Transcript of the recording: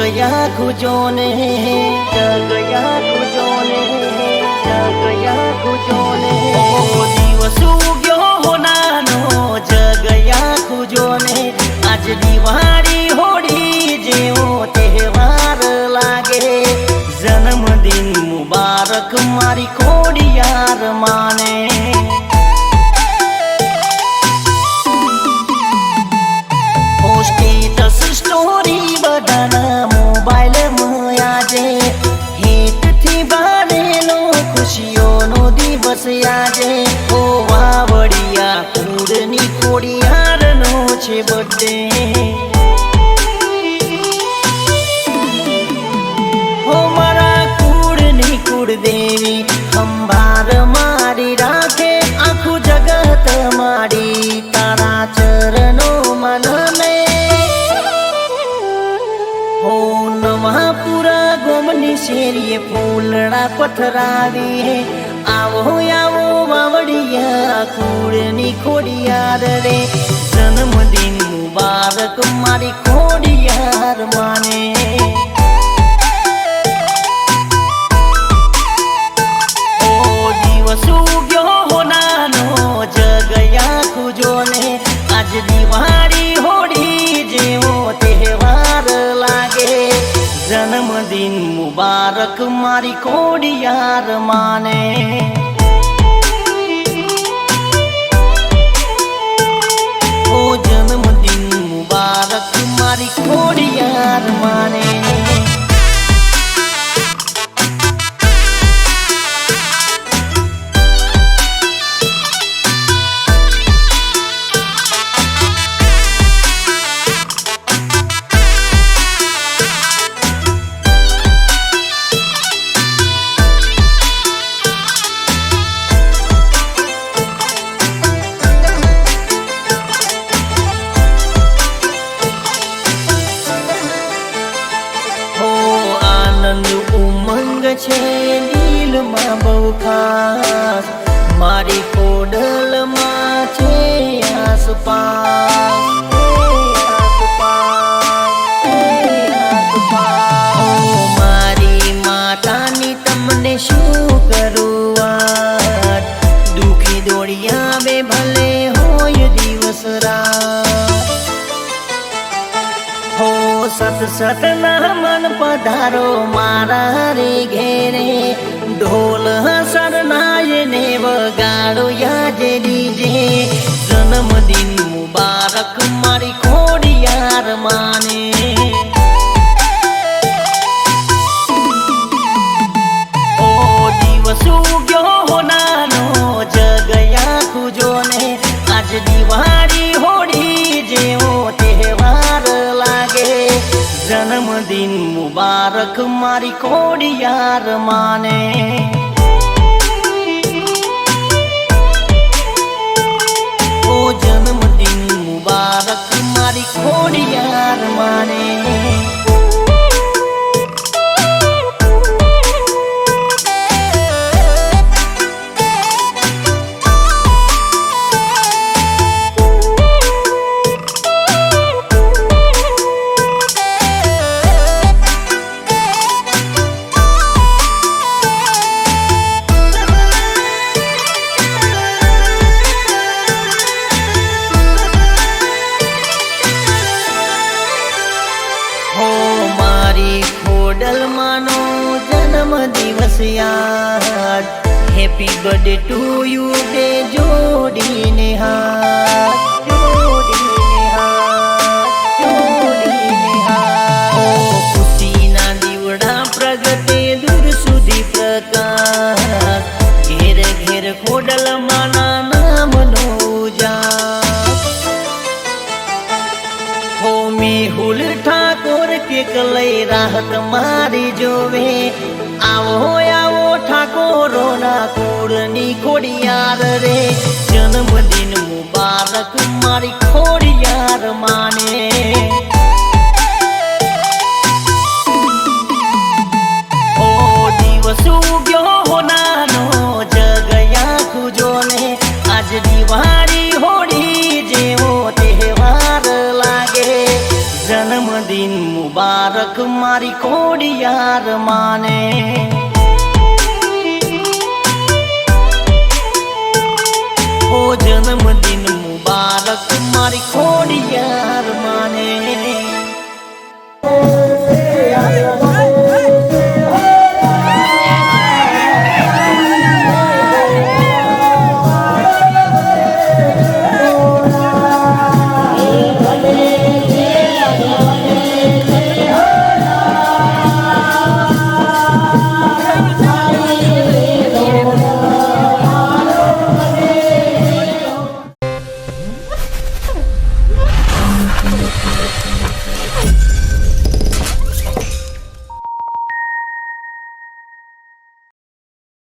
જગયા ખુજોને જગયા ખુજોને જગયા ખુજોને દિવસ ઉગ્યો હોનાનો જગયા ખુજોને આજ દિવાળી હોળી જેવો તહેવાર લાગે જન્મદિન મુબારક મારી ખોડિયાર માને સ્ટેટસ સ્ટોરી બધાના મોબાઈલમાં આજે હિટથી બારેલો ખુશીઓનો દિવસ આજે ઓ વાવડિયા કુળની ખોડિયારનો છે બર્થડે હો મારા કુળની કુળદેવી ખંભાર મારી રાખે આખું જગત મારી તારા ચરણો મને નવાપુરા ગોમની શેરીએ ફૂલડા પથરાવી આવો આવો વાવડિયા કુળની ખોડિયાર રે જન્મદિન મુબારક મારી ખોડિયાર માને ઓ દિવસ ઉગ્યો હોનાનો જગયા ખુજોને આજ દિવાળી હોળી જેવો તહેવાર લાગે જન્મદિન મુબારક મારી ખોડિયાર માને ઓ જન્મદિન મુબારક મારી ખોડિયાર માને ઉમંગ છે દિલમાં બહુ ખાસ મારી કોડલમાં છે આસપાસ મારી માતાની તમને શું કરું દુખી દોડિયા બે ભલે હોય દિવસ રાત હો સત સત ના મન પધારો મારા રે ઘેરે ઢોલ સરનાય ને વગાડો યાજે ડીજે જન્મદિન મુબારક મારી ખોડિયાર માને ઓ દિવસ ઉગ્યો હોનાનો જગયા ખુજોને આજ દિવાળી હોળી જેવો તહેવાર લાગે જન્મદિન મુબારક મારી ખોડિયાર માને ઓ જન્મદિન મુબારક મારી ખોડિયાર માને ખોડલમાંનો જન્મ દિવસ યાદ happy birthday to you day જોડીને હાથ જોડીને હાથ જોડીને હાથ ઓ ખુશીના દીવડા પ્રગટે દૂર સુધી પ્રકાશ ઘેર ઘેર ખોડલમાંના નામનો ઉજાસ હો મેહુલ ઠાકોર કેક લઈ રાહત મારી જોવે આવો આવો ઠાકોરોના કુળની ખોડિયાર રે જન્મદિન મુબારક મારી ખોડિયાર માને ઓ દિવસ ઉગ્યો હોનાનો જગયા ખુજોને આજ દિવાળી હોળી જેવો તહેવાર લાગે જન્મદિન મુબારક મારી મારી ખોડિયાર માને ઓ જન્મદિન મુબારક મારી ખોડિયાર